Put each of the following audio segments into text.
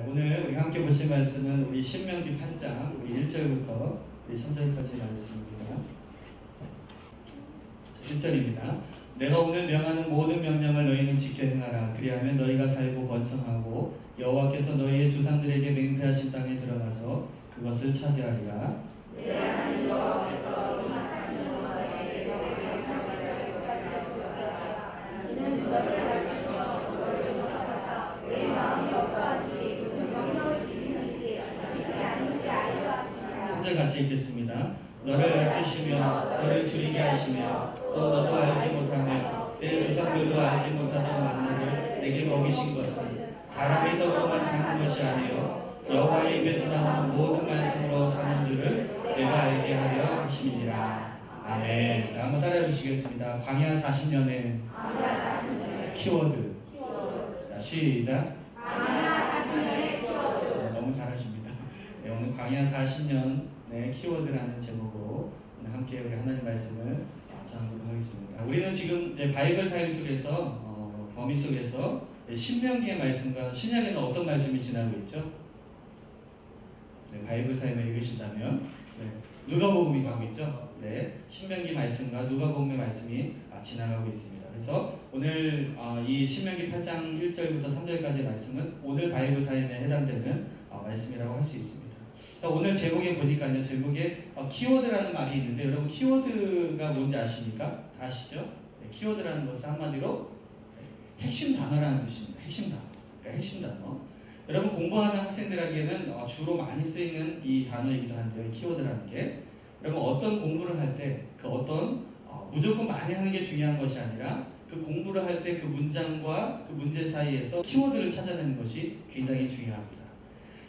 오늘 우리 함께 보실 말씀은 우리 신명기 8장 우리 1절부터 우리 3절까지 말씀입니다. 1절입니다. 내가 오늘 명하는 모든 명령을 너희는 지켜 행하라. 그리하면 너희가 살고 번성하고 여호와께서 너희의 조상들에게 맹세하신 땅에 들어가서 그것을 차지하리라. 내 하나님 여호와께서 이 사실은 너희에게 이는 너를 가르치시며 너를 조사하사 내 마음이 어떠한지 그 명령을 지키는지 지키지 않는지 알려 하시니라. 3절 같이 읽겠습니다. 너를 가르치시며 너를 줄이게 하시며 또 너도 알지 못하며 내 조상들도 알지 못하던 만나를 내게 먹이신 것은 사람의 떡으로만 사는 것이 아니요 여호와의 입에서 나오는 모든 말씀으로 사는 줄을 내가 알게 하려 하심이니라. 아멘. 자, 한번 따라해 주시겠습니다. 광야 40년의 키워드. 자, 시작. 광야 40년의 키워드. 너무 잘하십니다. 네, 오늘 광야 40년의 키워드라는 제목으로 오늘 함께 우리 하나님 말씀을 전하도록 하겠습니다. 우리는 지금 바이블 타임 속에서 범위 속에서 신명기의 말씀과 신약에는 어떤 말씀이 지나고 있죠? 네, 바이블 타임을 읽으신다면 누가복음이 가고 있죠. 네, 신명기 말씀과 누가복음의 말씀이 지나가고 있습니다. 그래서 오늘 이 신명기 8장 1절부터 3절까지의 말씀은 오늘 바이블 타임에 해당되는 말씀이라고 할 수 있습니다. 자, 오늘 제목에 보니까요, 제목에 키워드라는 말이 있는데 여러분 키워드가 뭔지 아십니까? 다 아시죠? 네, 키워드라는 것은 한마디로 핵심 단어라는 뜻입니다. 핵심 단어. 그러니까 핵심 단어. 여러분 공부하는 학생들에게는 주로 많이 쓰이는 이 단어이기도 한데요. 키워드라는 게 여러분 어떤 공부를 할 때 그 어떤 무조건 많이 하는 게 중요한 것이 아니라 그 공부를 할 때 그 문장과 그 문제 사이에서 키워드를 찾아내는 것이 굉장히 중요합니다.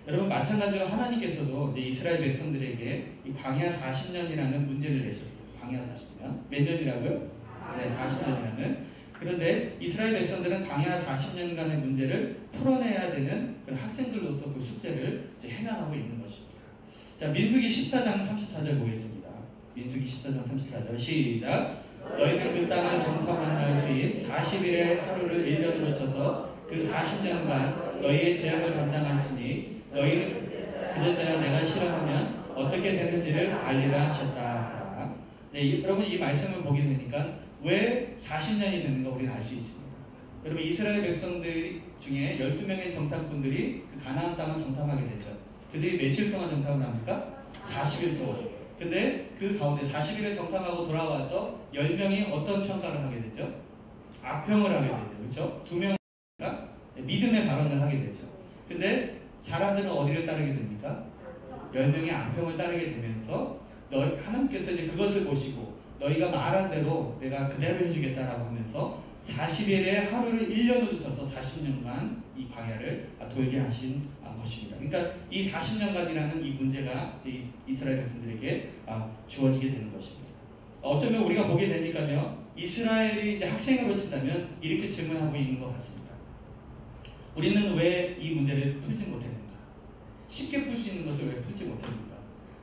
여러분 마찬가지로 하나님께서도 이스라엘 백성들에게 이 광야 40년이라는 문제를 내셨어요. 광야 40년. 몇 년이라고요? 네, 40년이라는. 그런데 이스라엘 백성들은 광야 40년간의 문제를 풀어내야 되는 그런 학생들로서 그 숙제를 이제 해나가고 있는 것입니다. 자, 민수기 14장 34절 보겠습니다. 민수기 14장 34절 시작. 너희는 그 땅을 정탐한 날 수입 40일의 하루를 1년으로 쳐서 그 40년간 너희의 재앙을 담당할지니 너희는 그래서야 내가 싫어하면 어떻게 되는지를 알리라 하셨다. 네, 여러분 이 말씀을 보게 되니까 왜 40년이 되는가 우리는 알 수 있습니다. 여러분 이스라엘 백성들 중에 12명의 정탐꾼들이 그 가나안 땅을 정탐하게 되죠. 그들이 며칠 동안 정탐을 합니까? 40일 동안. 근데 그 가운데 40일을 정탐하고 돌아와서 10명이 어떤 평가를 하게 되죠? 악평을 하게 되죠. 그렇죠? 2명이 믿음의 발언을 하게 되죠. 근데 사람들은 어디를 따르게 됩니까? 10명이 악평을 따르게 되면서 하나님께서 이제 그것을 보시고 너희가 말한 대로 내가 그대로 해주겠다라고 하면서 40일의 하루를 1년으로 쳐서 40년간 이 광야를 돌게 하신 것입니다. 그러니까 이 40년간이라는 이 문제가 이스라엘 백성들에게 주어지게 되는 것입니다. 어쩌면 우리가 보게 되니까요, 이스라엘이 이제 학생으로 친다면 이렇게 질문하고 있는 것 같습니다. 우리는 왜 이 문제를 풀지 못했는가? 쉽게 풀 수 있는 것을 왜 풀지 못했는가?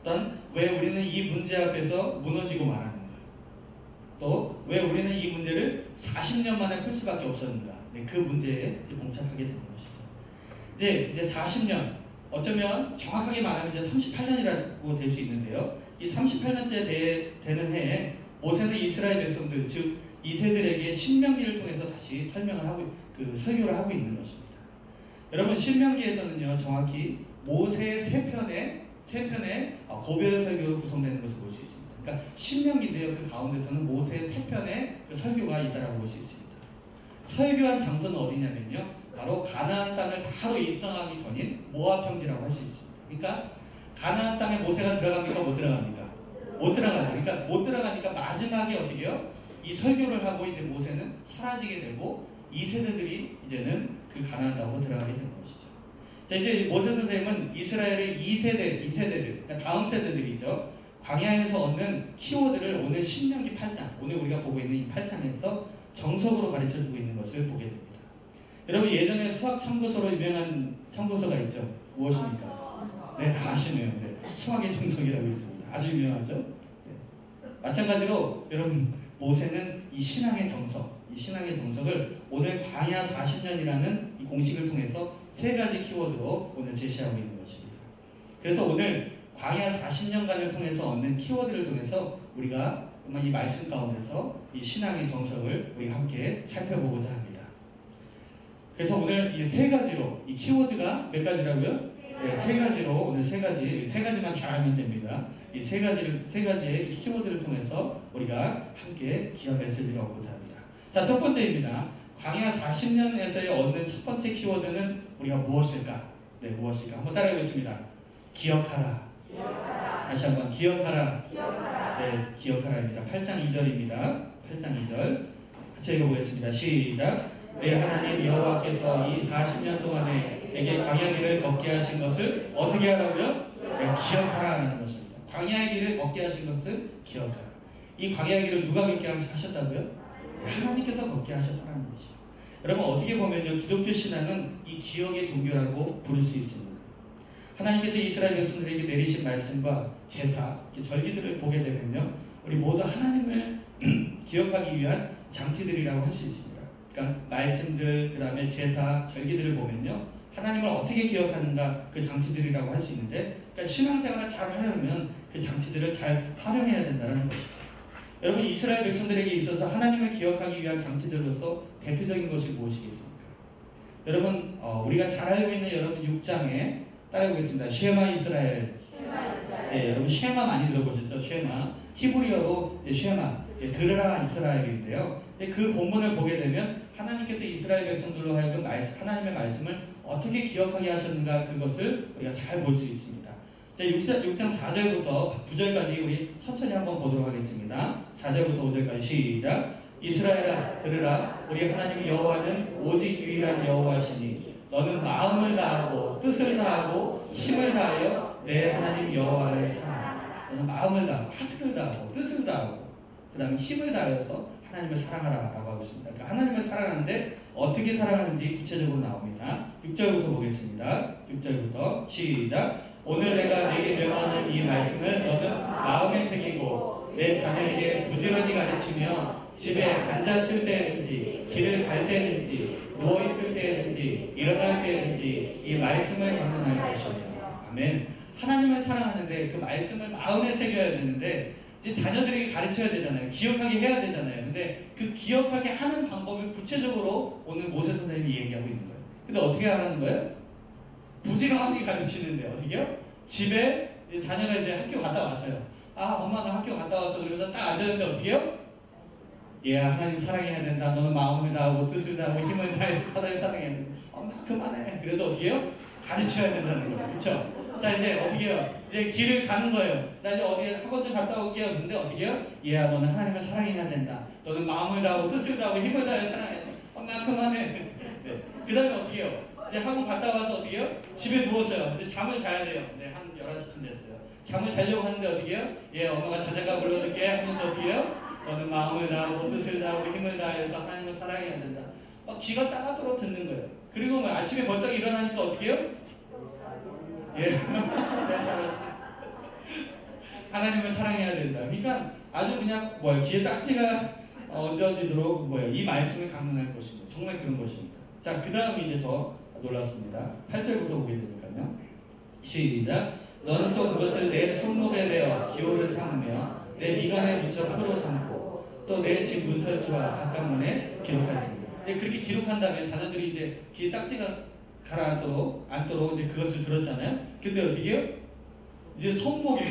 또한 왜 우리는 이 문제 앞에서 무너지고 말았는가? 또 왜 우리는 이 문제를 40년 만에 풀 수밖에 없었는가? 네, 그 문제에 이제 봉착하게 되는 것이죠. 이제 40년, 어쩌면 정확하게 말하면 이제 38년이라고 될 수 있는데요. 이 38년째 되는 해에 모세는 이스라엘 백성들, 즉 이세들에게 신명기를 통해서 다시 설교를 하고 있는 것입니다. 여러분 신명기에서는요, 정확히 모세의 세 편의 고별 설교로 구성되는 것을 볼 수 있습니다. 그러니까 신명기인데요, 그 가운데서는 모세의 세 편의 그 설교가 있다라고 볼 수 있습니다. 설교한 장소는 어디냐면요, 바로 가나안 땅을 바로 입성하기 전인 모압 평지라고 할 수 있습니다. 그러니까 가나안 땅에 모세가 들어갑니까? 못 들어갑니까? 못 들어가죠. 그러니까 못 들어가니까 마지막에 어떻게 해요? 이 설교를 하고 이제 모세는 사라지게 되고 이 세대들이 이제는 그 가나안 땅으로 들어가게 되는 것이죠. 자, 이제 모세 선생님은 이스라엘의 2세대들, 그러니까 다음 세대들이죠. 광야에서 얻는 키워드를 오늘 신명기 8장, 오늘 우리가 보고 있는 이 8장에서 정석으로 가르쳐주고 있는 것을 보게 됩니다. 여러분 예전에 수학 참고서로 유명한 참고서가 있죠. 무엇입니까? 네, 다 아시네요. 네, 수학의 정석이라고 있습니다. 아주 유명하죠. 네. 마찬가지로 여러분 모세는 이 신앙의 정석을 오늘 광야 40년이라는 이 공식을 통해서 세 가지 키워드로 오늘 제시하고 있는 것입니다. 그래서 오늘 광야 40년간을 통해서 얻는 키워드를 통해서 우리가 이 말씀 가운데서 이 신앙의 정석을 우리 함께 살펴보고자 합니다. 그래서 오늘 이 세 가지로, 이 키워드가 몇 가지라고요? 네, 세 가지로, 오늘 세 가지만 잘 알면 됩니다. 이 세 가지의 키워드를 통해서 우리가 함께 귀한 메시지를 얻고자 합니다. 자, 첫 번째입니다. 광야 40년에서의 얻는 첫 번째 키워드는 우리가 무엇일까? 네, 무엇일까? 한번 따라해보겠습니다. 기억하라. 다시 한번 기억하라. 네, 기억하라입니다. 8장 2절입니다. 8장 2절 같이 읽어보겠습니다. 시작. 내 하나님 여호와께서 이 40년 동안에 내게 광야 길을 걷게 하신 것을 어떻게 하라고요? 네, 기억하라는 것입니다. 광야의 길을 걷게 하신 것을 기억하라. 이 광야의 길을 누가 걷게 하셨다고요? 네, 하나님께서 걷게 하셨다는 것이죠. 여러분, 어떻게 보면요, 기독교 신앙은 이 기억의 종교라고 부를 수 있습니다. 하나님께서 이스라엘 백성들에게 내리신 말씀과 제사, 절기들을 보게 되면요, 우리 모두 하나님을 기억하기 위한 장치들이라고 할 수 있습니다. 그러니까 말씀들, 그 다음에 제사, 절기들을 보면요, 하나님을 어떻게 기억하는가, 그 장치들이라고 할 수 있는데, 그러니까 신앙생활을 잘 하려면 그 장치들을 잘 활용해야 된다는 것이죠. 여러분, 이스라엘 백성들에게 있어서 하나님을 기억하기 위한 장치들로서 대표적인 것이 무엇이겠습니까? 여러분, 우리가 잘 알고 있는 여러분 6장에 따라해보겠습니다. 쉐마 이스라엘. 네, 여러분 쉐마 많이 들어보셨죠? 쉐마. 히브리어로 쉐마, 들으라 이스라엘인데요. 그 본문을 보게 되면 하나님께서 이스라엘 백성들로 하여금 하나님의 말씀을 어떻게 기억하게 하셨는가, 그것을 우리가 잘 볼 수 있습니다. 자, 6장 4절부터 9절까지 우리 천천히 한번 보도록 하겠습니다. 4절부터 5절까지 시작. 이스라엘아 들으라. 우리 하나님 여호와는 오직 유일한 여호와시니 너는 마음을 다하고 뜻을 다하고 힘을 다하여 내 하나님 여호와를 사랑하라. 너는 마음을 다하고 하트를 다하고 뜻을 다하고 그 다음에 힘을 다하여서 하나님을 사랑하라 라고 하고 있습니다. 그러니까 하나님을 사랑하는데 어떻게 사랑하는지 구체적으로 나옵니다. 6절부터 보겠습니다. 6절부터 시작. 오늘 내가 네게 명하는 이 말씀을 너는 마음에 새기고 내 자녀에게 부지런히 가르치며 집에 앉았을 때든지 길을 갈 때든지 누워있을 때든지 일어날 때든지 이 말씀을 강론할 것이다. 아멘. 하나님을 사랑하는데 그 말씀을 마음에 새겨야 되는데 이제 자녀들에게 가르쳐야 되잖아요. 기억하게 해야 되잖아요. 근데 그 기억하게 하는 방법을 구체적으로 오늘 모세 선생님이 얘기하고 있는 거예요. 근데 어떻게 하라는 거예요? 부지런히 가르치는데 어떻게요? 집에 자녀가 이제 학교 갔다 왔어요. 아, 엄마 나 학교 갔다 왔어. 그러면서 딱 앉았는데 어떻게요? 얘야, 하나님 사랑해야 된다. 너는 마음을 다하고 뜻을 다하고 힘을 다해서 하나님 사랑해야 된다. 엄마 그만해. 그래도 어떻게요? 가르쳐야 된다는 거예요. 그렇죠? 자, 이제 어떻게요? 이제 길을 가는 거예요. 나 이제 어디 학원 좀 갔다 올게요. 근데 어떻게요? 얘야, 너는 하나님을 사랑해야 된다. 너는 마음을 다하고 뜻을 다하고 힘을 다해서 사랑해야 된다. 엄마 그만해. 네. 그 다음에 어떻게요? 이제 학원 갔다 와서 어떻게요? 집에 누웠어요. 이제 잠을 자야 돼요. 네, 한 11시쯤 됐어요. 잠을 자려고 하는데 어떻게요? 예, 엄마가 자장가 불러줄게 하면서 어떻게요? 너는 마음을 다하고 뜻을 다하고 힘을 다해서 하나님을 사랑해야 된다. 막 귀가 따갑도록 듣는 거예요. 그리고 뭐 아침에 벌떡 일어나니까 어떻게 해요? 예. 하나님을 사랑해야 된다. 그러니까 아주 그냥 귀에 딱지가 얹어지도록 이 말씀을 강론할 것입니다. 정말 그런 것입니다. 자, 그 다음에 이제 더 놀랍습니다. 8절부터 보게 되니까요. 시작. 너는 또 그것을 내 손목에 베어 기호를 삼으며 내 미간에 붙여 표로 삼고 또 내 집 문설주와 바깥문에 기록하지. 그렇게 기록한 다음에 자녀들이 이제 귀에 딱지가 가라앉도록 이제 그것을 들었잖아요. 근데 어떻게 해요? 이제 손목에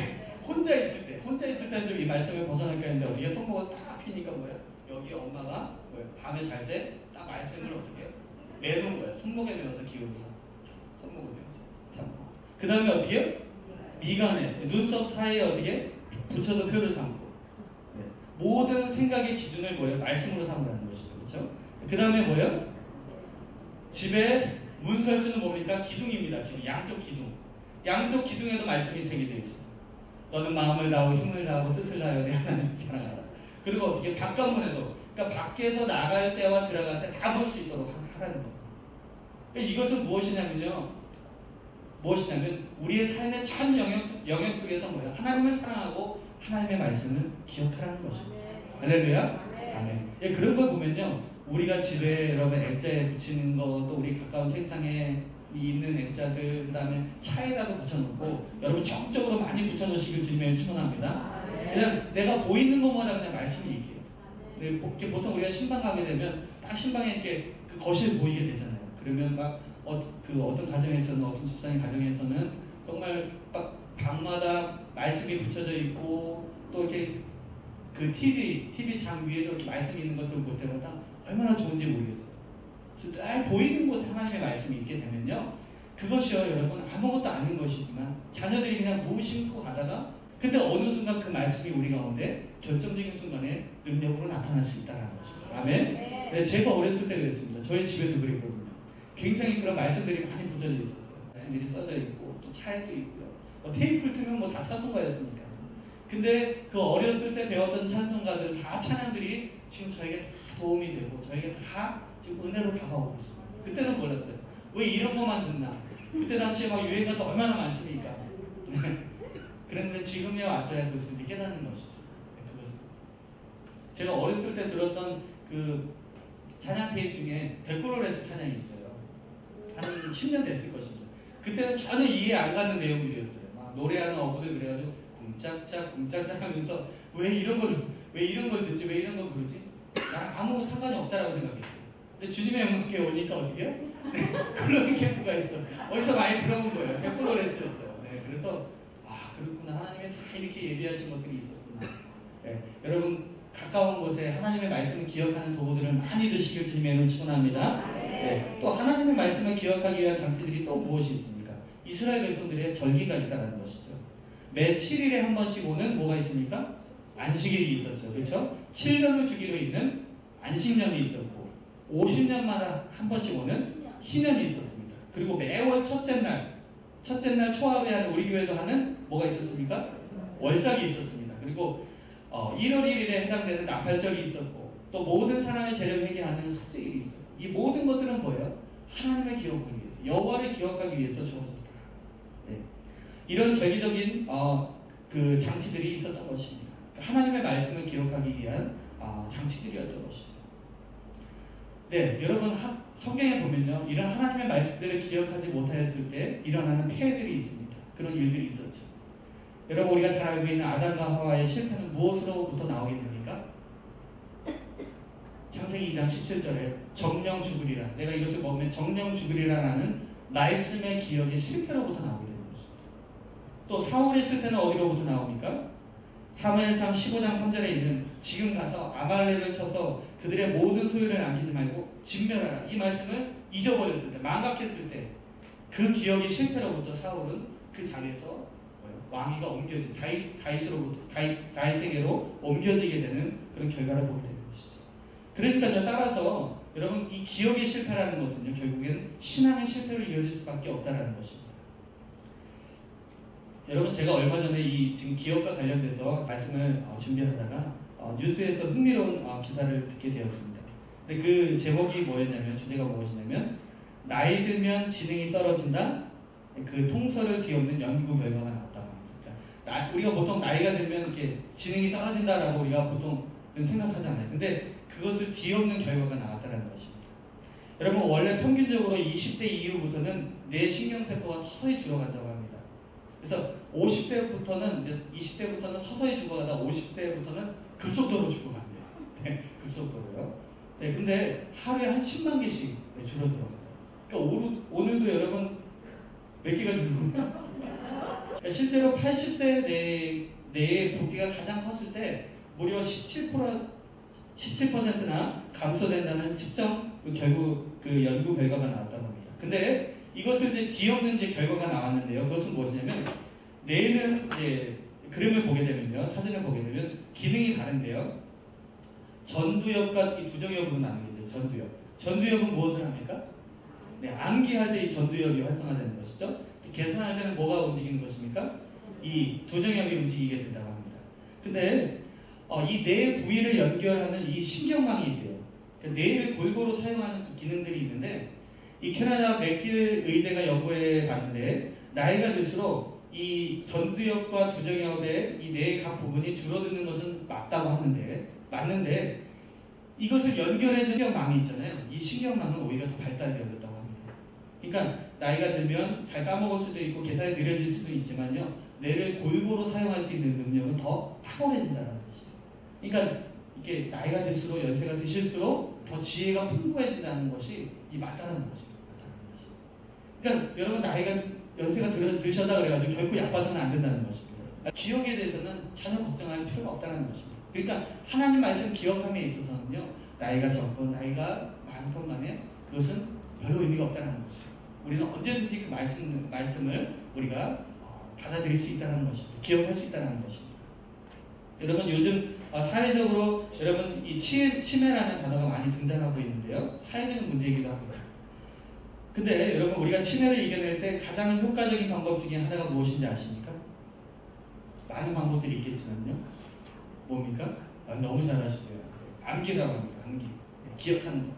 혼자 있을 때 좀 이 말씀을 벗어날까 했는데 어떻게 손목을 딱 피니까 뭐예요? 여기 엄마가 밤에 잘 때 딱 말씀을 어떻게 해요? 매는 거예요. 손목에 매어서 기호를 삼고 손목을 매어서 참고 그 다음에 어떻게 해요? 미간에 눈썹 사이에 어떻게 붙여서 표를 삼고 네. 모든 생각의 기준을 뭐예요? 말씀으로 삼으라는 것이죠. 그렇죠? 그 다음에 뭐예요? 집에 문설주는 뭡니까? 기둥입니다. 기둥. 양쪽 기둥에도 말씀이 새겨져 있어요. 너는 마음을 다하고 힘을 다하고 뜻을 다하여 내 하나님을 사랑하라. 그리고 어떻게 바깥문에도 그러니까 밖에서 나갈 때와 들어갈 때 다 볼 수 있도록 하라는 거예요. 그러니까 이것은 무엇이냐면 우리의 삶의 전 영역 속에서 뭐예요? 하나님을 사랑하고 하나님의 말씀을 기억하라는 것입니다. 할렐루야. 아멘. 그런 걸 보면요, 우리가 집에 여러분 액자에 붙이는 거, 또 우리 가까운 책상에 있는 액자들, 그 다음에 차에다도 붙여놓고 여러분 적극적으로 많이 붙여놓으시길 주님의 축원합니다. 그냥 내가 보이는 것마다 그냥 말씀이 얘기해요. 근데 보통 우리가 신방 가게 되면 딱 신방에 이렇게 그 거실 보이게 되잖아요. 그러면 막 어떤 가정에서는, 어떤 집사님 가정에서는 정말 막 방마다 말씀이 붙여져 있고 또 이렇게 그 TV 장 위에도 이렇게 말씀이 있는 것들 볼 때마다 얼마나 좋은지 모르겠어요. 그래서 날 보이는 곳에 하나님의 말씀이 있게 되면요, 그것이요 여러분 아무것도 아닌 것이지만 자녀들이 그냥 무심코 가다가 근데 어느 순간 그 말씀이 우리 가운데 결정적인 순간에 능력으로 나타날 수 있다는 것입니다. 아멘. 네, 제가 어렸을 때 그랬습니다. 저희 집에도 그랬거든요. 굉장히 그런 말씀들이 많이 붙여져 있었어요. 말씀들이 써져 있고 또 차에도 있고요. 테이프를 틀면 뭐 다 찬송가였으니까. 근데 그 어렸을 때 배웠던 찬송가들 다 찬양들이 지금 저에게 다 도움이 되고 저에게 다 지금 은혜로 다가오고 있습니다. 그때는 몰랐어요. 왜 이런 것만 듣나? 그때 당시에 막 유행가 도 얼마나 많습니까? 그런데 지금에 와서야 그것을 깨닫는 것이죠. 그것은 제가 어렸을 때 들었던 그 찬양 테이프 중에 데콜로레스 찬양이 있어요. 한 10년 됐을 것입니다. 그때는 전혀 이해 안 가는 내용들이었어요. 막 노래하는 어부들 그래가지고 쿵짝짝 하면서 왜 이런 걸 듣지? 왜 이런 걸 부르지? 나랑 아무 상관이 없다라고 생각했어요. 근데 주님의 영광께 오니까 어떻게요? 클로링 캠프가 있어. 어디서 많이 들어본 거예요. 데콜로레스였어요. 네, 그래서 그렇구나. 하나님이 다 이렇게 예비하신 것들이 있었구나. 네, 여러분 가까운 곳에 하나님의 말씀을 기억하는 도구들을 많이 드시길 주님의 이름으로 축원합니다. 네, 또 하나님의 말씀을 기억하기 위한 장치들이 또 무엇이 있습니까? 이스라엘 백성들의 절기가 있다는 것이죠. 매 7일에 한 번씩 오는 뭐가 있습니까? 안식일이 있었죠. 그렇죠? 7년을 주기로 있는 안식년이 있었고 50년마다 한 번씩 오는 희년이 있었습니다. 그리고 매월 첫째 날 초하루에 하는 우리 교회도 하는 뭐가 있었습니까? 월삭이 있었습니다. 그리고 1월 1일에 해당되는 나팔절이 있었고 또 모든 사람의 죄를 회개하는 속죄일이 있었고 이 모든 것들은 뭐예요? 하나님을 기억하기 위해서 여호와를 기억하기 위해서 주어졌다. 네. 이런 절기적인 그 장치들이 있었던 것입니다. 하나님의 말씀을 기억하기 위한 장치들이었던 것이죠. 네, 여러분 성경에 보면요, 이런 하나님의 말씀들을 기억하지 못하였을 때 일어나는 폐해들이 있습니다. 그런 일들이 있었죠. 여러분 우리가 잘 알고 있는 아담과 하와의 실패는 무엇으로부터 나오게 됩니까? 창세기 2장 17절에 정령 죽으리라. 내가 이것을 먹으면 정령 죽으리라라는 말씀의 기억의 실패로부터 나오게 되는 것입니다. 또 사울의 실패는 어디로부터 나옵니까? 사무엘상 15장 3절에 있는 지금 가서 아말렉을 쳐서 그들의 모든 소유를 남기지 말고 진멸하라. 이 말씀을 잊어버렸을 때, 망각했을 때 그 기억의 실패로부터 사울은 그 자리에서 왕위가 옮겨진 다윗에게로 옮겨지게 되는 그런 결과를 보게 되는 것이죠. 그러니까요, 따라서 여러분 이 기억의 실패라는 것은요 결국엔 신앙의 실패로 이어질 수밖에 없다라는 것입니다. 여러분 제가 얼마 전에 이 지금 기억과 관련돼서 말씀을 준비하다가 뉴스에서 흥미로운 기사를 듣게 되었습니다. 근데 그 제목이 뭐였냐면, 주제가 무엇이냐면 나이 들면 지능이 떨어진다. 그 통설을 뒤엎는 연구 결과가 나왔다고 합니다. 우리가 보통 나이가 들면 이렇게 지능이 떨어진다라고 우리가 보통 생각하잖아요. 근데 그것을 뒤엎는 결과가 나왔다는 것입니다. 여러분 원래 평균적으로 20대 이후부터는 뇌 신경세포가 서서히 줄어간다고 합니다. 그래서 20대부터는 서서히 죽어가다 50대부터는 급속도로 죽어갑니다. 네, 급속도로요. 네, 근데 하루에 한 10만 개씩 줄어들어요. 그러니까 오늘도 여러분 몇 개가 죽는구나. 그러니까 실제로 80세 내의 부피가 가장 컸을 때 무려 17%나 감소된다는 측정 결국 그 연구 결과가 나왔다고 합니다. 근데 이것을 이제 뒤엎는 결과가 나왔는데요. 그것은 무엇이냐면 뇌는 이제 그림을 보게 되면요, 사진을 보게 되면 기능이 다른데요. 전두엽과 이 두정엽으로 나누게 되죠. 전두엽은 무엇을 합니까? 네, 암기할 때 이 전두엽이 활성화되는 것이죠. 계산할 때는 뭐가 움직이는 것입니까? 이 두정엽이 움직이게 된다고 합니다. 근데 이 뇌 부위를 연결하는 이 신경망이 있대요. 그러니까 뇌를 골고루 사용하는 그 기능들이 있는데 이 캐나다 맥길 의대가 연구해 봤는데 나이가 들수록 이 전두엽과 두정엽의 이 뇌의 각 부분이 줄어드는 것은 맞는데 이것을 연결해주는 신경망이 있잖아요. 이 신경망은 오히려 더 발달되었다고 합니다. 그러니까 나이가 들면 잘 까먹을 수도 있고 계산이 느려질 수도 있지만요. 뇌를 골고루 사용할 수 있는 능력은 더 탁월해진다는 것이에요. 그러니까 이게 나이가 들수록 연세가 드실수록 더 지혜가 풍부해진다는 것이 이 맞다는 것입니다. 그러니까 여러분 나이가 연세가 드셔다 그래가지고 결코 약봐서는 안 된다는 것입니다. 기억에 대해서는 전혀 걱정할 필요가 없다는 것입니다. 그러니까 하나님 말씀 기억함에 있어서는요. 나이가 적건 나이가 많건 간에 그것은 별로 의미가 없다는 것입니다. 우리는 언제든지 그 말씀을 우리가 받아들일 수 있다는 것입니다. 기억할 수 있다는 것입니다. 여러분 요즘 사회적으로 여러분 이 치매라는 단어가 많이 등장하고 있는데요. 사회적인 문제이기도 합니다. 근데 여러분 우리가 치매를 이겨낼 때 가장 효과적인 방법 중에 하나가 무엇인지 아십니까? 많은 방법들이 있겠지만요. 뭡니까? 너무 잘하시네요. 암기라고 합니다. 암기. 기억하는 거.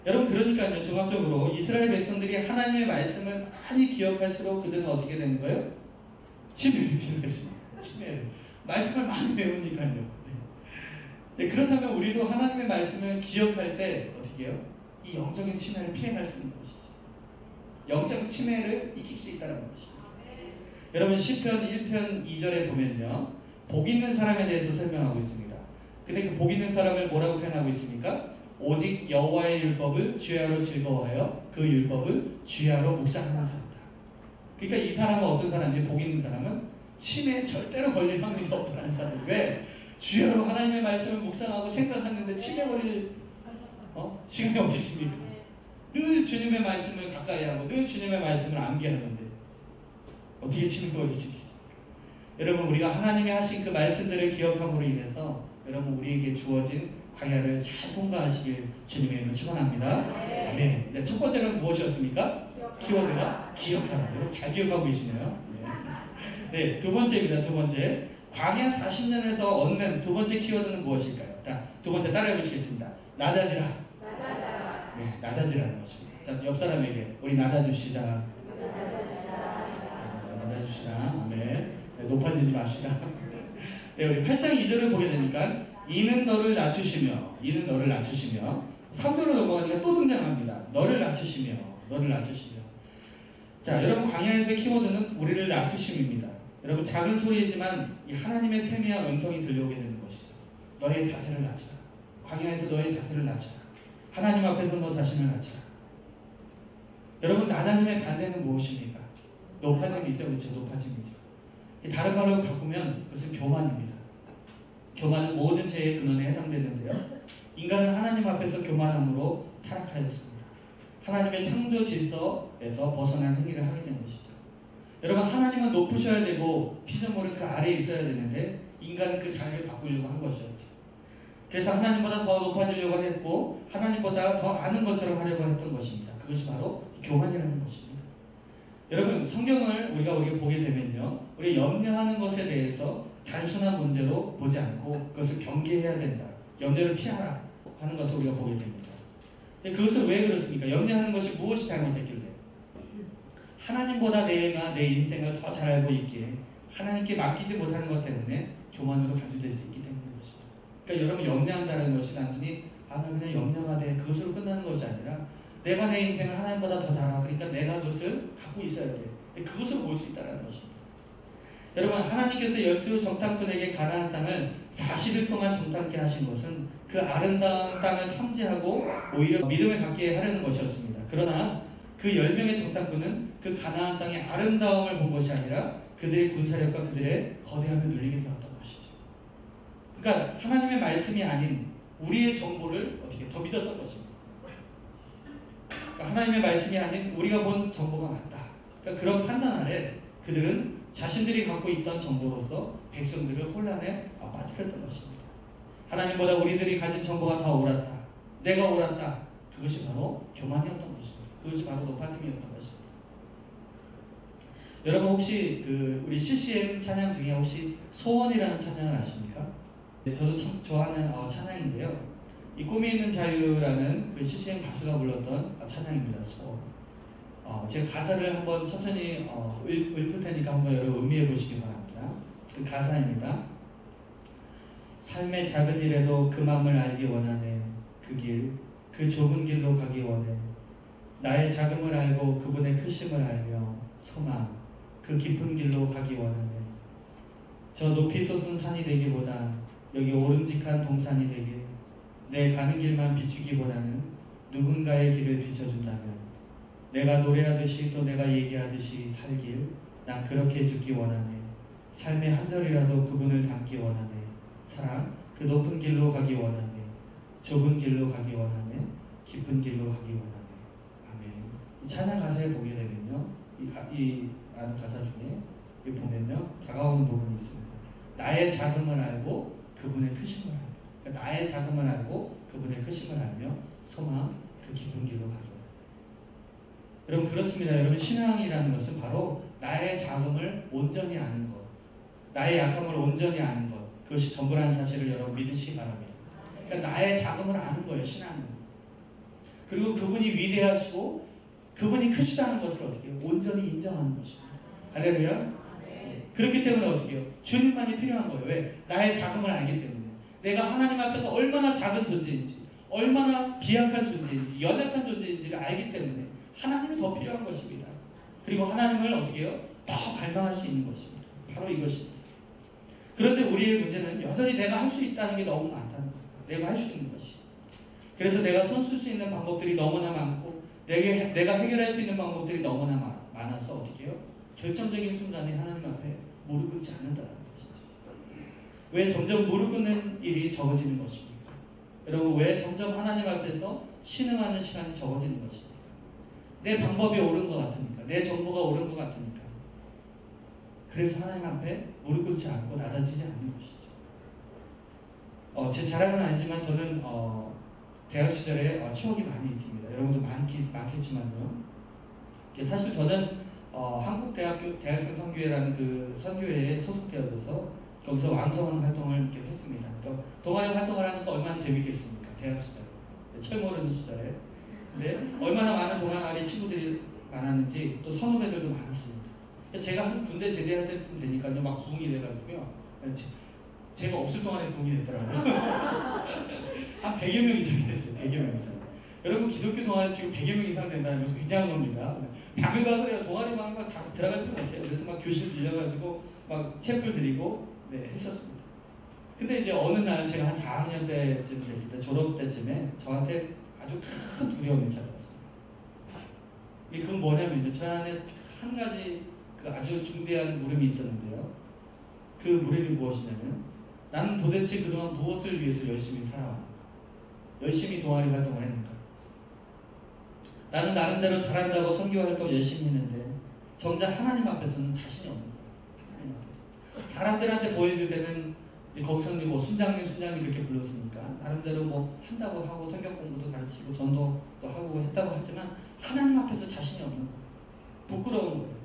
여러분 그러니까요. 종합적으로 이스라엘 백성들이 하나님의 말씀을 많이 기억할수록 그들은 어떻게 되는 거예요? 치매를 피했습니다. 치매를. 말씀을 많이 배우니까요. 네, 그렇다면 우리도 하나님의 말씀을 기억할 때 어떻게 해요? 이 영적인 치매를 피해갈 수 있는 것이죠. 영적 치매를 이길 수 있다는 것입니다. 여러분 시편 1편 2절에 보면요. 복 있는 사람에 대해서 설명하고 있습니다. 근데 그 복 있는 사람을 뭐라고 표현하고 있습니까? 오직 여호와의 율법을 주야로 즐거워하여 그 율법을 주야로 묵상하는 사람이다. 그러니까 이 사람은 어떤 사람이에요? 복 있는 사람은 치매에 절대로 걸릴 확률이 없다는 사람이에요. 왜? 주야로 하나님의 말씀을 묵상하고 생각하는데 치매 걸릴 시간이 어디 있습니까? 늘 주님의 말씀을 가까이 하고 늘 주님의 말씀을 암기하는데 어떻게 치매 걸릴 수 있겠습니까? 여러분 우리가 하나님이 하신 그 말씀들을 기억함으로 인해서 여러분 우리에게 주어진 광야를 잘 통과하시길 주님의 이름으로 축원합니다. 네. 네. 첫 번째는 무엇이었습니까? 키워드가 기억하라. 여러분 잘 기억하고 계시네요. 네. 두 번째입니다. 두 번째. 광야 40년에서 얻는 두 번째 키워드는 무엇일까요? 자, 두 번째 따라해 보시겠습니다. 낮아지라. 낮아져라. 네, 낮아지라는 것입니다. 자, 옆 사람에게 우리 낮아주시자. 낮아주시라. 네. 높아지지 맙시다. 네, 우리 8장 2절을 보게 되니까 이는 너를 낮추시며 3절로 넘어가니까 또 등장합니다. 너를 낮추시며 자, 여러분 광야에서의 키워드는 우리를 낮추심입니다. 여러분 작은 소리이지만 이 하나님의 세미한 음성이 들려오게 되는 것이죠. 너의 자세를 낮춰라. 광야에서 너의 자세를 낮춰라. 하나님 앞에서 너 자신을 낮춰라. 여러분 낮아짐의 반대는 무엇입니까? 높아짐이죠. 그렇죠? 높아짐이죠. 다른 말로 바꾸면 그것은 교만입니다. 교만은 모든 죄의 근원에 해당되는데요. 인간은 하나님 앞에서 교만함으로 타락하였습니다. 하나님의 창조 질서에서 벗어난 행위를 하게 된 것이죠. 여러분 하나님은 높으셔야 되고 피조물은 그 아래에 있어야 되는데 인간은 그 자리를 바꾸려고 한 것이었죠. 그래서 하나님보다 더 높아지려고 했고 하나님보다 더 아는 것처럼 하려고 했던 것입니다. 그것이 바로 교만이라는 것입니다. 여러분 성경을 우리가 보게 되면요. 우리가 염려하는 것에 대해서 단순한 문제로 보지 않고 그것을 경계해야 된다. 염려를 피하라 하는 것을 우리가 보게 됩니다. 그것을 왜 그렇습니까? 염려하는 것이 무엇이 잘못됐길래? 하나님보다 내가 내 인생을 더 잘 알고 있기에 하나님께 맡기지 못하는 것 때문에 교만으로 간주될 수 있기 때문인 것입니다. 그러니까 여러분 염려한다는 것이 단순히 나 그냥 염려가 돼 그것으로 끝나는 것이 아니라 내가 내 인생을 하나님보다 더 잘 알아. 그러니까 내가 그것을 갖고 있어야 돼. 그것을 볼 수 있다는 것입니다. 여러분 하나님께서 12 정탐꾼에게 가나안 땅을 40일 동안 정탐케 하신 것은 그 아름다운 땅을 탐지하고 오히려 믿음을 갖게 하려는 것이었습니다. 그러나 그 10명의 정탐꾼은 그 가나안 땅의 아름다움을 본 것이 아니라 그들의 군사력과 그들의 거대함을 누리게 되었던 것이죠. 그러니까 하나님의 말씀이 아닌 우리의 정보를 어떻게 더 믿었던 것입니다. 그러니까 하나님의 말씀이 아닌 우리가 본 정보가 맞다. 그러니까 그런 판단 아래 그들은 자신들이 갖고 있던 정보로서 백성들을 혼란에 빠뜨렸던 것입니다. 하나님보다 우리들이 가진 정보가 더 옳았다. 내가 옳았다. 그것이 바로 교만이었던 것입니다. 그것이 바로 높아짐이었던 것입니다. 여러분 혹시 우리 CCM 찬양 중에 혹시 소원이라는 찬양을 아십니까? 네, 저도 참 좋아하는 찬양인데요. 이 꿈이 있는 자유라는 그 CCM 가수가 불렀던 찬양입니다. 소원. 제가 가사를 한번 천천히 읊을 테니까 한번 여러분 음미해 보시기 바랍니다. 그 가사입니다. 삶의 작은 일에도 그 마음을 알기 원하네. 그 길, 그 좁은 길로 가기 원해. 나의 작음을 알고 그분의 크심을 알며 소망, 그 깊은 길로 가기 원하네. 저 높이 솟은 산이 되기보다 여기 오름직한 동산이 되길, 내 가는 길만 비추기보다는 누군가의 길을 비춰준다면 내가 노래하듯이 또 내가 얘기하듯이 살길, 난 그렇게 죽기 원하네. 삶의 한 절이라도 그분을 닮기 원하네. 사랑, 그 높은 길로 가기 원하네. 좁은 길로 가기 원하네. 깊은 길로 가기 원하네. 아멘. 이 찬양 가사에 보게 되면요, 이 아는 가사 중에 보면요, 다가오는 부분이 있습니다. 나의 작음을 알고 그분의 크심을 알며, 그러니까 나의 작음을 알고 그분의 크심을 알며 소망, 그 깊은 길로 가기 원하네. 여러분, 그렇습니다. 여러분, 신앙이라는 것은 바로 나의 작음을 온전히 아는 것, 나의 약함을 온전히 아는 것, 그것이 전부라는 사실을 여러분 믿으시기 바랍니다. 그러니까 나의 작음을 아는 거예요, 신앙은. 그리고 그분이 위대하시고 그분이 크시다는 것을 어떻게 해요? 온전히 인정하는 것입니다. 할렐루야. 그렇기 때문에 어떻게 해요? 주님만이 필요한 거예요. 왜? 나의 작음을 알기 때문에. 내가 하나님 앞에서 얼마나 작은 존재인지, 얼마나 비약한 존재인지, 연약한 존재인지를 알기 때문에 하나님이 더 필요한 것입니다. 그리고 하나님을 어떻게 해요? 더 갈망할 수 있는 것입니다. 바로 이것입니다. 그런데 우리의 문제는 여전히 내가 할 수 있다는 게 너무 많다는 거예요. 내가 할 수 있는 것이. 그래서 내가 손쓸 수 있는 방법들이 너무나 많고 내가 해결할 수 있는 방법들이 너무나 많아서 어떻게 해요? 결정적인 순간에 하나님 앞에 무릎 꿇지 않는다는 것이죠. 왜 점점 무릎 꿇는 일이 적어지는 것입니까? 여러분, 왜 점점 하나님 앞에서 신음하는 시간이 적어지는 것입니까? 내 방법이 옳은 것 같으니까, 내 정보가 옳은 것 같으니까. 그래서 하나님 앞에 무릎 꿇지 않고 낮아지지 않는 것이죠. 제 자랑은 아니지만 저는 대학 시절에 추억이 많이 있습니다. 여러분도 많겠지만요. 사실 저는 한국대학교 대학생 선교회라는 그 선교회에 소속되어져서 거기서 왕성한 활동을 이렇게 했습니다. 그러니까 동아리 활동을 하니까 얼마나 재밌겠습니까? 대학 시절에, 철 모르는 시절에. 근데 얼마나 많은 동아리 친구들이 많았는지 또 선후배들도 많았습니다. 제가 한 군대 제대할 때쯤 되니까요, 막 부흥이 돼가지고요. 제가 없을 동안에 부흥이 됐더라고요. 한 100여 명 이상이 됐어요. 100여 명 이상. 여러분, 기독교 동아리 지금 100여 명 이상 된다는 것은 굉장한 겁니다. 바글바글해요. 동아리만 막 다 들어가지도 못해요. 그래서 막 교실 빌려가지고 막 챔플 드리고 했었습니다. 근데 이제 어느 날 제가 한 4학년 때쯤 됐을 때, 졸업 때쯤에 저한테 아주 큰 두려움이 찾아왔어요. 그건 뭐냐면요, 저 안에 한 가지 그 아주 중대한 물음이 있었는데요. 그 물음이 무엇이냐면, 나는 도대체 그동안 무엇을 위해서 열심히 살아왔는가? 열심히 동아리 활동을 했는가? 나는 나름대로 잘한다고 선교 활동 열심히 했는데 정작 하나님 앞에서는 자신이 없는 거예요. 하나님 앞에서. 사람들한테 보여줄 때는 거기서는 뭐 순장님 그렇게 불렀으니까 나름대로 뭐 한다고 하고 성경 공부도 가르치고 전도도 하고 했다고 하지만 하나님 앞에서 자신이 없는 거예요. 부끄러운 거예요.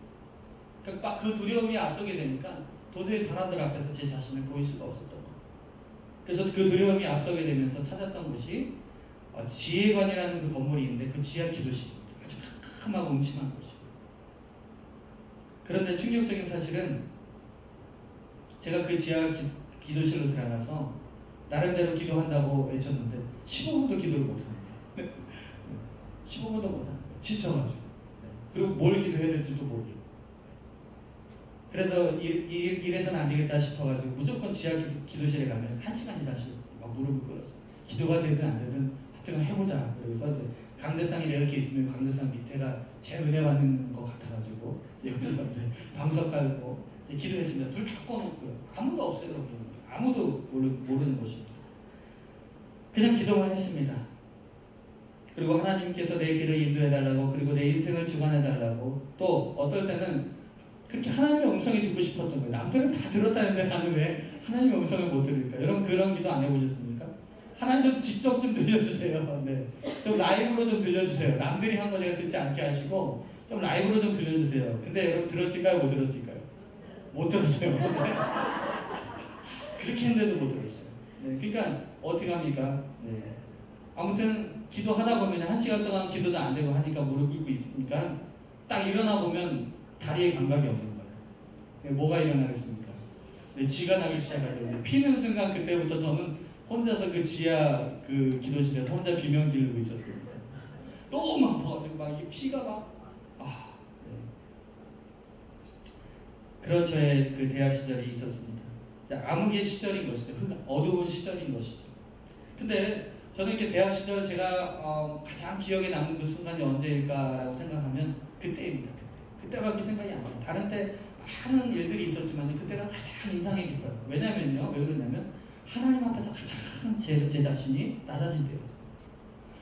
그러니까 그 두려움이 앞서게 되니까 도저히 사람들 앞에서 제 자신을 보일 수가 없었던 거예요. 그래서 그 두려움이 앞서게 되면서 찾았던 곳이 지혜관이라는 그 건물이 있는데 그 지하 기도실입니다. 아주 캄캄하고 음침한 곳이에요. 그런데 충격적인 사실은 제가 그 지하 기도실로 들어가서 나름대로 기도한다고 외쳤는데 15분도 기도를 못합니다. 15분도 못합니다. 지쳐가지고. 그리고 뭘 기도해야 될지도 모르겠고. 그래서 이래서는 안 되겠다 싶어가지고 무조건 지하 기도실에 가면 1시간 이상씩 막 무릎을 꿇었어요. 기도가 되든 안 되든 하여튼 해보자. 그래서 이제 강대상이 이렇게 있으면 강대상 밑에가 제일 은혜 받는 것 같아가지고 여기서 이제 방석 깔고 기도했습니다. 불 다 꺼놓고요. 아무도 없어요. 여기. 아무도 모르는 곳입니다. 그냥 기도만 했습니다. 그리고 하나님께서 내 길을 인도해달라고, 그리고 내 인생을 주관해달라고, 또 어떨 때는 그렇게 하나님의 음성이 듣고 싶었던 거예요. 남들은 다 들었다는데 나는 왜 하나님의 음성을 못 들을까? 여러분, 그런 기도 안 해보셨습니까? 하나님 좀 직접 좀 들려주세요. 네. 좀 라이브로 좀 들려주세요. 남들이 한 거 제가 듣지 않게 하시고 좀 라이브로 좀 들려주세요. 근데 여러분, 들었을까요? 못 들었을까요? 못 들었어요. 그렇게 했는데도 못 들었어요. 네. 그러니까 어떻게 합니까? 네. 아무튼 기도하다 보면 1시간 동안 기도도 안 되고 하니까 무릎 꿇고 있으니까 딱 일어나 보면 다리에 감각이 없는 거예요. 네. 뭐가 일어나겠습니까? 네. 쥐가 나기 시작하죠. 네. 피는 순간 그때부터 저는 혼자서 그 지하 그 기도실에서 혼자 비명 지르고 있었습니다. 너무 아파가지고 막 이게 피가 네. 그런 저의 그 대학 시절이 있었습니다. 암흑의 시절인 것이죠. 어두운 시절인 것이죠. 근데 저는 이렇게 대학 시절 제가 가장 기억에 남는 그 순간이 언제일까라고 생각하면 그때입니다. 그때밖에 생각이 안 나요. 다른 때 많은 일들이 있었지만 그때가 가장 인상이 깊어요. 왜냐면요. 왜 그러냐면 하나님 앞에서 가장 제 자신이 낮아질 때였어요.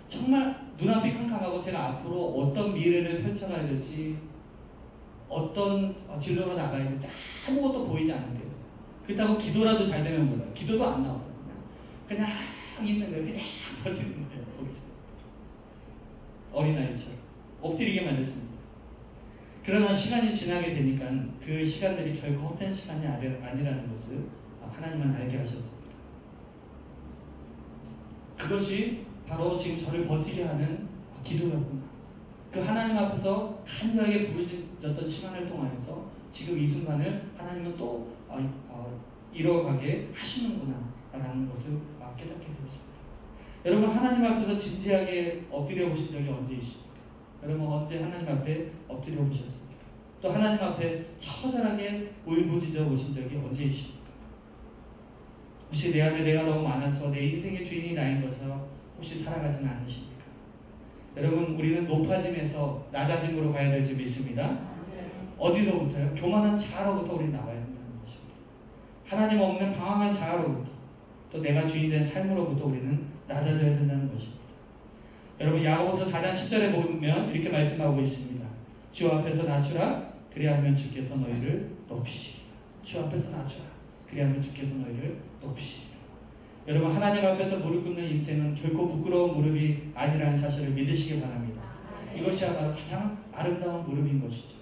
정말 눈앞이 캄캄하고 제가 앞으로 어떤 미래를 펼쳐가야 될지 어떤 진로로 나가야 될지 아무것도 보이지 않는 때였어요. 그렇다고 기도라도 잘 되면 몰라요. 기도도 안 나와요. 그냥 있는 거예요. 그냥 버티는 거예요. 거기서 어린아이처럼 엎드리게만 됐습니다. 그러나 시간이 지나게 되니까 그 시간들이 결코 헛된 시간이 아니라는 것을 하나님은 알게 하셨습니다. 그것이 바로 지금 저를 버티게 하는 기도였구나. 그 하나님 앞에서 간절하게 부르짖었던 시간을 통해서 지금 이 순간을 하나님은 또 이뤄가게 하시는구나 라는 것을 깨닫게 되었습니다. 여러분 하나님 앞에서 진지하게 엎드려 보신 적이 언제이십니까? 여러분 언제 하나님 앞에 엎드려 보셨습니까? 또 하나님 앞에 처절하게 울부짖어 보신 적이 언제이십니까? 혹시 내 안에 내가 너무 많아서 내 인생의 주인이 나인 것처럼 혹시 살아가지는 않으십니까? 여러분 우리는 높아짐에서 낮아짐으로 가야 될 줄 믿습니다. 어디로부터요? 교만한 자아로부터 우리는 나와야 한다는 것입니다. 하나님 없는 방황한 자아로부터 또 내가 주인 된 삶으로부터 우리는 낮아져야 된다는 것입니다. 여러분 야고보서 4장 10절에 보면 이렇게 말씀하고 있습니다. 주 앞에서 낮추라 그리하면 주께서 너희를 높이시리라. 주 앞에서 낮추라 그리하면 주께서 너희를 높이시리라. 여러분 하나님 앞에서 무릎 꿇는 인생은 결코 부끄러운 무릎이 아니라는 사실을 믿으시기 바랍니다. 이것이야말로 가장 아름다운 무릎인 것이죠.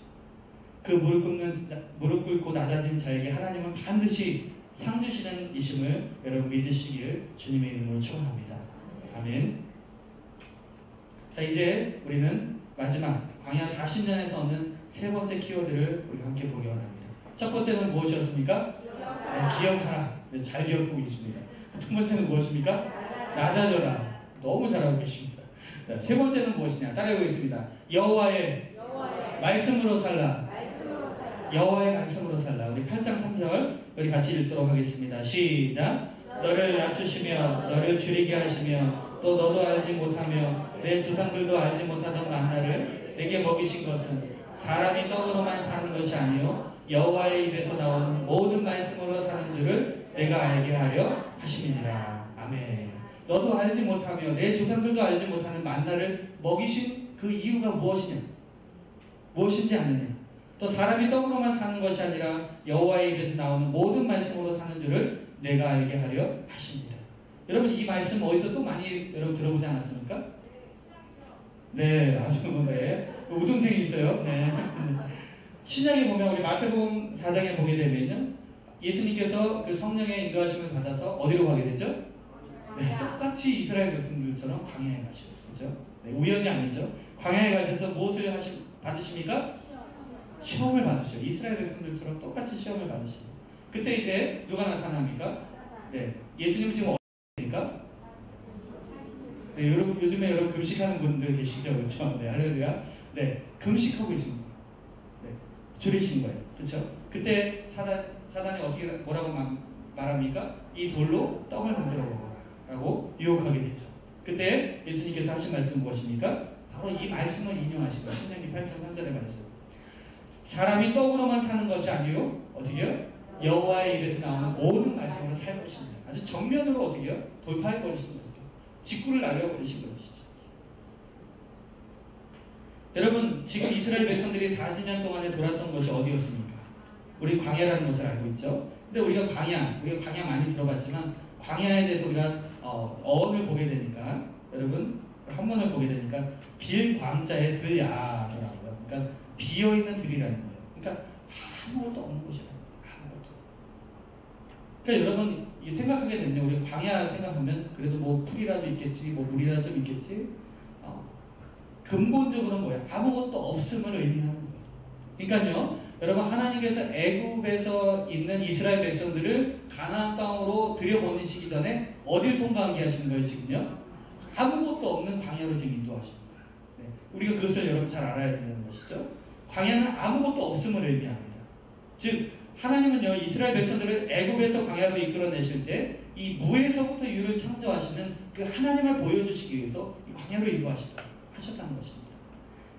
그 무릎 꿇고 낮아진 자에게 하나님은 반드시 상 주시는 이심을 여러분 믿으시길 주님의 이름으로 축원합니다. 아멘. 자 이제 우리는 마지막 광야 40년에서 얻는 세 번째 키워드를 우리 함께 보기 원합니다. 첫 번째는 무엇이었습니까? 기억하라. 네, 잘 기억하고 계십니다. 두 번째는 무엇입니까? 낮아져라. 너무 잘하고 계십니다. 자, 세 번째는 무엇이냐? 따라해보겠습니다. 여호와의 말씀으로 살라. 여호와의 말씀으로 살라. 우리 8장 3절 우리 같이 읽도록 하겠습니다. 시작. 너를 낮추시며 너를 줄이게 하시며 또 너도 알지 못하며 내 조상들도 알지 못하던 만나를 내게 먹이신 것은 사람이 떡으로만 사는 것이 아니요 여호와의 입에서 나오는 모든 말씀으로 사는 줄을 내가 알게 하려 하심이니라. 아멘. 너도 알지 못하며 내 조상들도 알지 못하는 만나를 먹이신 그 이유가 무엇이냐? 무엇인지 아느냐? 또 사람이 떡으로만 사는 것이 아니라 여호와의 입에서 나오는 모든 말씀으로 사는 줄을 내가 알게 하려 하십니다. 여러분 이 말씀 어디서 또 많이 여러분 들어보지 않았습니까? 네, 아주 네. 우등생이 있어요. 네. 신약에 보면 우리 마태복음 4장에 보게 되면요, 예수님께서 그 성령의 인도하심을 받아서 어디로 가게 되죠? 네, 똑같이 이스라엘 백성들처럼 광야에 가시죠. 그렇죠? 네, 우연이 아니죠. 광야에 가셔서 무엇을 받으십니까? 시험을 받으셔. 이스라엘 백성들처럼 똑같이 시험을 받으시고. 그때 이제 누가 나타납니까? 네, 예수님 지금 어디입니까? 네, 요즘에 여러분 금식하는 분들 계시죠, 그렇죠? 네, 할렐루야. 네, 금식하고 계신 거예요. 네, 줄이신 거예요, 그렇죠? 그때 사단이 어떻게 뭐라고 말합니까? 이 돌로 떡을 만들어 먹어라고 유혹하게 되죠. 그때 예수님께서 하신 말씀은 무엇입니까? 바로 이 말씀을 인용하신 거예요. 신명기 8장 3절의 말씀. 사람이 떡으로만 사는 것이 아니요 어떻게요? 여호와의 입에서 나오는 모든 말씀으로 살 것입니다. 아주 정면으로 어떻게요? 돌파해버리신 것이죠. 직구를 날려버리신 것이죠. 여러분 지금 이스라엘 백성들이 40년 동안에 돌았던 것이 어디였습니까? 우리 광야라는 것을 알고 있죠. 근데 우리가 광야 많이 들어봤지만 광야에 대해서 우리가 어원을 보게 되니까 여러분 한문을 보게 되니까 빌광자의 들야더라고요. 그러니까 비어있는 들이라는 거예요. 그러니까 아무것도 없는 곳이에요. 아무것도. 그러니까 여러분 생각하게 되면 우리 광야 생각하면 그래도 뭐 풀이라도 있겠지, 뭐 물이라도 좀 있겠지. 근본적으로는 뭐예요? 아무것도 없음을 의미하는 거예요. 그러니까요, 여러분 하나님께서 애굽에서 있는 이스라엘 백성들을 가나안 땅으로 들여보내시기 전에 어딜 통과하게 하시는 거예요? 지금요? 아무것도 없는 광야로 지금 인도하십니다. 네. 우리가 그것을 여러분 잘 알아야 된다는 것이죠. 광야는 아무것도 없음을 의미합니다. 즉 하나님은요 이스라엘 백성들을 애굽에서 광야로 이끌어내실 때 이 무에서부터 유를 창조하시는 그 하나님을 보여주시기 위해서 이 광야로 인도하셨다는 것입니다.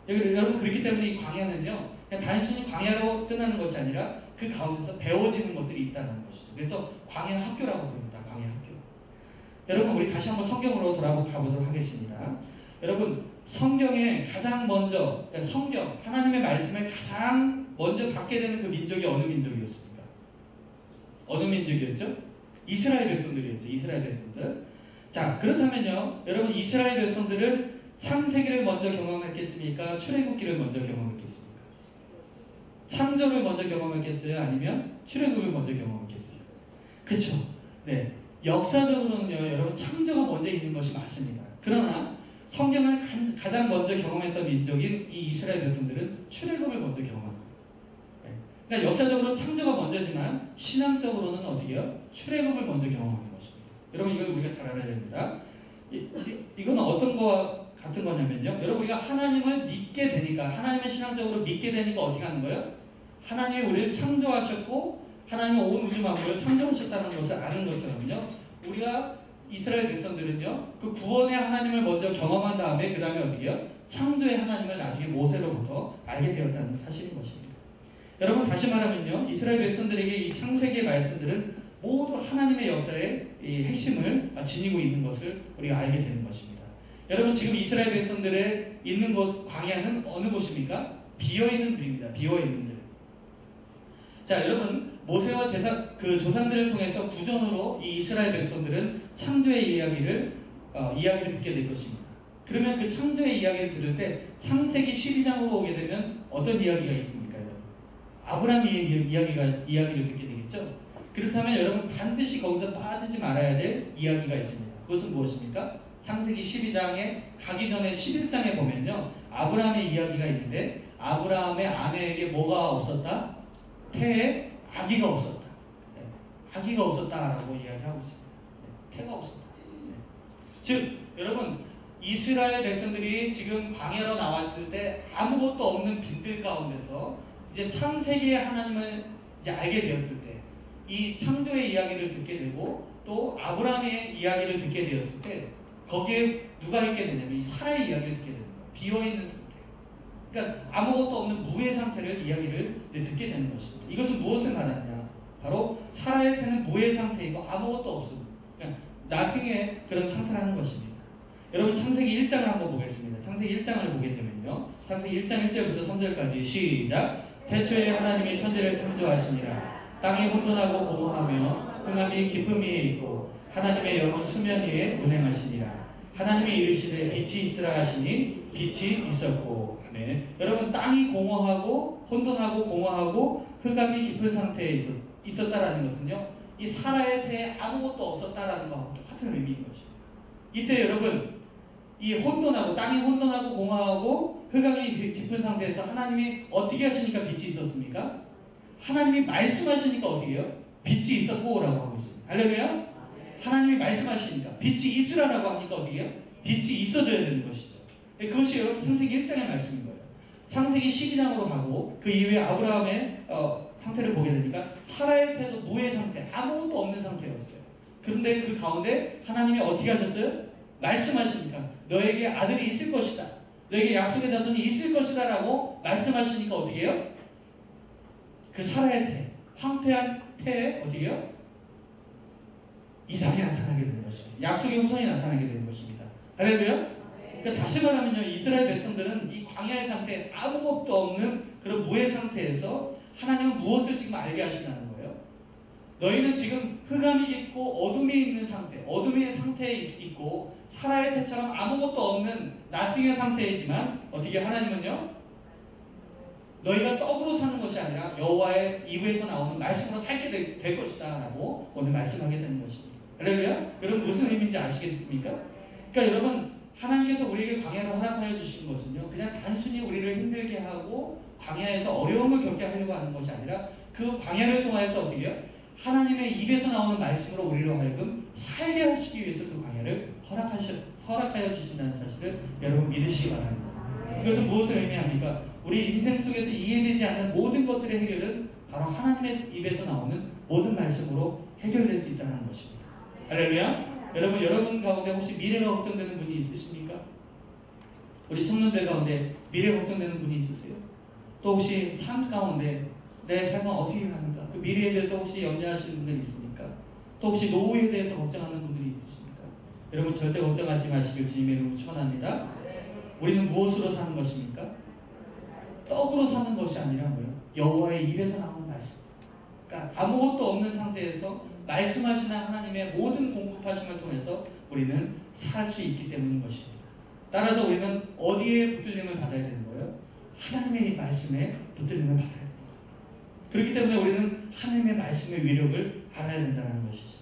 여러분 그렇기 때문에 이 광야는요 그냥 단순히 광야로 끝나는 것이 아니라 그 가운데서 배워지는 것들이 있다는 것이죠. 그래서 광야 학교라고 부릅니다. 광야 학교. 여러분 우리 다시 한번 성경으로 돌아가보도록 하겠습니다. 여러분 성경에 가장 먼저 그러니까 성경 하나님의 말씀을 가장 먼저 받게 되는 그 민족이 어느 민족이었습니까? 어느 민족이었죠? 이스라엘 백성들이었죠. 이스라엘 백성들. 자 그렇다면요 여러분 이스라엘 백성들은 창세기를 먼저 경험했겠습니까? 출애굽기를 먼저 경험했겠습니까? 창조를 먼저 경험했겠어요? 아니면 출애굽을 먼저 경험했겠어요? 그렇죠. 네. 역사적으로는요 여러분 창조가 먼저 있는 것이 맞습니다. 그러나 성경을 가장 먼저 경험했던 민족인 이 이스라엘 백성들은 출애굽을 먼저 경험합니다. 네. 그러니까 역사적으로는 창조가 먼저지만 신앙적으로는 어떻게요? 출애굽을 먼저 경험하는 것입니다. 여러분 이걸 우리가 잘 알아야 됩니다. 이건 어떤 거와 같은 거냐면요. 여러분 우리가 하나님을 믿게 되니까 하나님을 신앙적으로 믿게 되니까 어떻게 하는 거예요? 하나님이 우리를 창조하셨고 하나님이 온 우주 만물을 창조하셨다는 것을 아는 것처럼요. 우리가 이스라엘 백성들은요. 그 구원의 하나님을 먼저 경험한 다음에 그 다음에 어떻게 해요? 창조의 하나님을 나중에 모세로부터 알게 되었다는 사실인 것입니다. 여러분 다시 말하면요. 이스라엘 백성들에게 이 창세기의 말씀들은 모두 하나님의 역사의 이 핵심을 지니고 있는 것을 우리가 알게 되는 것입니다. 여러분 지금 이스라엘 백성들의 있는 곳 광야는 어느 곳입니까? 비어있는 들입니다. 비어있는 들. 자 여러분 모세와 조상들을 통해서 구전으로 이 이스라엘 백성들은 창조의 이야기를 듣게 될 것입니다. 그러면 그 창조의 이야기를 들을 때 창세기 12장으로 오게 되면 어떤 이야기가 있습니까? 여러분? 아브라함의 이야기를 듣게 되겠죠? 그렇다면 여러분 반드시 거기서 빠지지 말아야 될 이야기가 있습니다. 그것은 무엇입니까? 창세기 12장에 가기 전에 11장에 보면요. 아브라함의 이야기가 있는데 아브라함의 아내에게 뭐가 없었다? 태에 아기가 없었다. 네. 아기가 없었다라고 이야기하고 있습니다. 네. 태가 없었다. 네. 즉 여러분 이스라엘 백성들이 지금 광야로 나왔을 때 아무것도 없는 빈들 가운데서 이제 창세기의 하나님을 이제 알게 되었을 때 이 창조의 이야기를 듣게 되고 또 아브라함의 이야기를 듣게 되었을 때 거기에 누가 있게 되냐면 이 사라의 이야기를 듣게 됩니다. 비어있는 상태. 그러니까 아무것도 없는 무의 상태를 이야기를 듣게 되는 것입니다. 이것은 무엇을 말하느냐? 바로 사라의 태는 무의 상태이고 아무것도 없음. 그러니까 나승의 그런 상태라는 것입니다. 여러분 창세기 1장을 한번 보겠습니다. 창세기 1장을 보게 되면요. 창세기 1장 1절부터 3절까지 시작. 태초에 하나님이 천지를 창조하시니라. 땅이 혼돈하고 공허하며 흑암이 깊음 위에 있고 하나님의 영은 수면 위에 운행하시니라. 하나님이 이르시되 빛이 있으라 하시니 빛이 있었고. 아멘. 여러분 땅이 공허하고 혼돈하고 공허하고 흑암이 깊은 상태에 있었다라는 것은요. 이 사라의 태에 아무것도 없었다라는 것하고 똑같은 의미인 것입니다. 이때 여러분 이 혼돈하고 땅이 혼돈하고 공허하고 흑암이 깊은 상태에서 하나님이 어떻게 하시니까 빛이 있었습니까? 하나님이 말씀하시니까 어떻게 해요? 빛이 있었고 라고 하고 있습니다. 할렐루야? 하나님이 말씀하시니까 빛이 있으라라고 하니까 어떻게 해요? 빛이 있어져야 되는 것이죠. 그것이 여러분 창세기 1장의 말씀인 거예요. 창세기 12장으로 가고 그 이후에 아브라함의 상태를 보게 되니까 사라의 태도 무의 상태, 아무것도 없는 상태였어요. 그런데 그 가운데 하나님이 어떻게 하셨어요? 말씀하시니까 너에게 아들이 있을 것이다. 너에게 약속의 자손이 있을 것이다 라고 말씀하시니까 어떻게 해요? 그 사라의 태, 황폐한 태에 어떻게 해요? 이삭이 나타나게 되는 것입니다. 약속의 후손이 나타나게 되는 것입니다. 할렐루야? 그러니까 다시 말하면요, 이스라엘 백성들은 이 광야의 상태에 아무것도 없는 그런 무의 상태에서 하나님은 무엇을 지금 알게 하신다는 거예요? 너희는 지금 흑암이 있고 어둠이 있는 상태, 어둠의 상태에 있고 사라의 태처럼 아무것도 없는 나승의 상태이지만 어떻게 하나님은요? 너희가 떡으로 사는 것이 아니라 여호와의 입에서 나오는 말씀으로 살게 될 것이다 라고 오늘 말씀하게 되는 것입니다. 할렐루야? 여러분 무슨 의미인지 아시겠습니까? 그러니까 여러분 하나님께서 우리에게 광야를 허락하여 주신 것은요 그냥 단순히 우리를 힘들게 하고 광야에서 어려움을 겪게 하려고 하는 것이 아니라 그 광야를 통해서 어떻게 해요? 하나님의 입에서 나오는 말씀으로 우리로 하여금 살게 하시기 위해서 그 광야를 허락하여 주신다는 사실을 여러분 믿으시기 바랍니다. 이것은 무엇을 의미합니까? 우리 인생 속에서 이해되지 않는 모든 것들의 해결은 바로 하나님의 입에서 나오는 모든 말씀으로 해결될 수 있다는 것입니다. 할렐루야. 여러분 가운데 혹시 미래가 걱정되는 분이 있으십니까? 우리 청년들 가운데 미래 걱정되는 분이 있으세요? 또 혹시 삶 가운데 내 삶은 어떻게 가는가? 그 미래에 대해서 혹시 염려하시는 분들이 있습니까? 또 혹시 노후에 대해서 걱정하는 분들이 있으십니까? 여러분 절대 걱정하지 마시길 주님의 이름으로 축원합니다. 우리는 무엇으로 사는 것입니까? 떡으로 사는 것이 아니라 뭐예요? 여호와의 입에서 나오는 말씀. 그러니까 아무것도 없는 상태에서 말씀하시는 하나님의 모든 공급하심을 통해서 우리는 살 수 있기 때문인 것입니다. 따라서 우리는 어디에 붙들림을 받아야 되는 거예요? 하나님의 말씀에 붙들림을 받아야 됩니다. 그렇기 때문에 우리는 하나님의 말씀의 위력을 알아야 된다는 것이죠.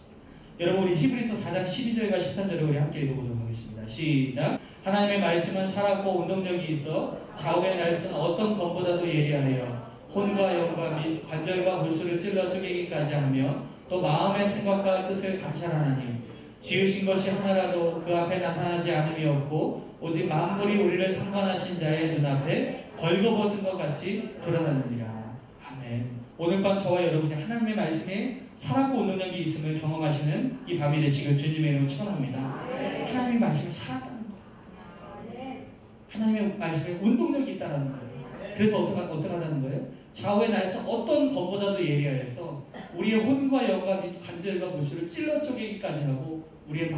여러분 우리 히브리서 4장 12절과 13절을 우리 함께 읽어보도록 하겠습니다. 시작. 하나님의 말씀은 살았고 운동력이 있어 좌우의 날선 어떤 검보다도 예리하여 혼과 영과 및 관절과 골수를 찔러 쪼개기까지 하며 또 마음의 생각과 뜻을 감찰하나니 지으신 것이 하나라도 그 앞에 나타나지 않음이 없고 오직 만물이 우리를 상관하신 자의 눈앞에 벌거벗은 것 같이 드러나느니라. 아멘. 오늘 밤 저와 여러분이 하나님의 말씀에 살았고 운동력이 있음을 경험하시는 이 밤이 되시길 주님의 이름으로 축원합니다. 하나님의 말씀에 살았다는 거예요. 하나님의 말씀에 운동력이 있다는 거예요. 그래서 어떻게 하다는 거예요? 좌우의 날선 어떤 것보다도 예리하여서 우리의 혼과 영과 및 관절과 골수를 찔러 쪼개기까지 하고 우리의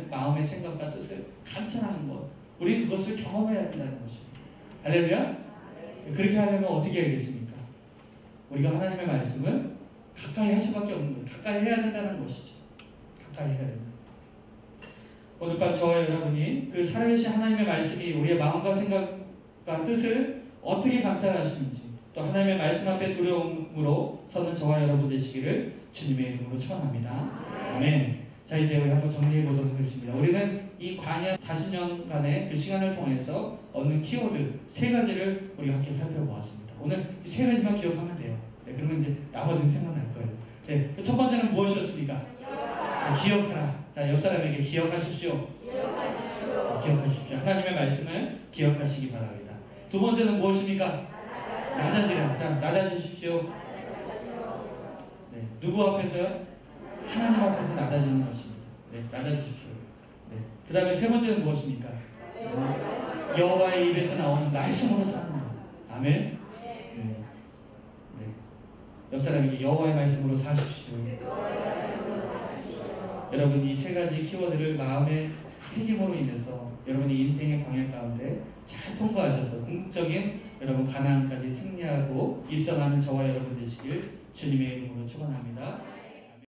마음의 생각과 뜻을 감찰하는 것. 우리는 그것을 경험해야 된다는 것입니다. 할렐루야? 그렇게 하려면 어떻게 해야겠습니까? 우리가 하나님의 말씀을 가까이 할 수밖에 없는 거예요. 가까이 해야 된다는 것이죠. 가까이 해야 된다. 오늘 밤 저와 여러분이 그 살아계신 하나님의 말씀이 우리의 마음과 생각과 뜻을 어떻게 감찰하시는지 또 하나님의 말씀 앞에 두려움으로 서는 저와 여러분 되시기를 주님의 이름으로 축원합니다. 아멘. 자 이제 우리 한번 정리해 보도록 하겠습니다. 우리는 이 광야 40년간의 그 시간을 통해서 얻는 키워드 3가지를 우리가 함께 살펴보았습니다. 오늘 이 3가지만 기억하면 돼요. 네, 그러면 이제 나머지는 생각날 거예요. 네, 첫 번째는 무엇이었습니까? 네, 기억하라. 자, 옆 사람에게 기억하십시오. 기억하십시오. 하나님의 말씀을 기억하시기 바랍니다. 두 번째는 무엇입니까? 낮아지라. 자, 낮아지십시오. 네, 누구 앞에서요? 하나님 앞에서 낮아지는 것입니다. 네, 낮아지십시오. 네. 그 다음에 세 번째는 무엇입니까? 여호와의 입에서 나오는 말씀으로 사는 것. 아멘. 네. 네. 옆 사람에게 여호와의 말씀으로 사십시오. 여러분 이 3가지 키워드를 마음에 새김으로 인해서 여러분이 인생의 광야 가운데 잘 통과하셔서 궁극적인 여러분 가나안까지 승리하고 입성하는 저와 여러분 되시길 주님의 이름으로 축원합니다.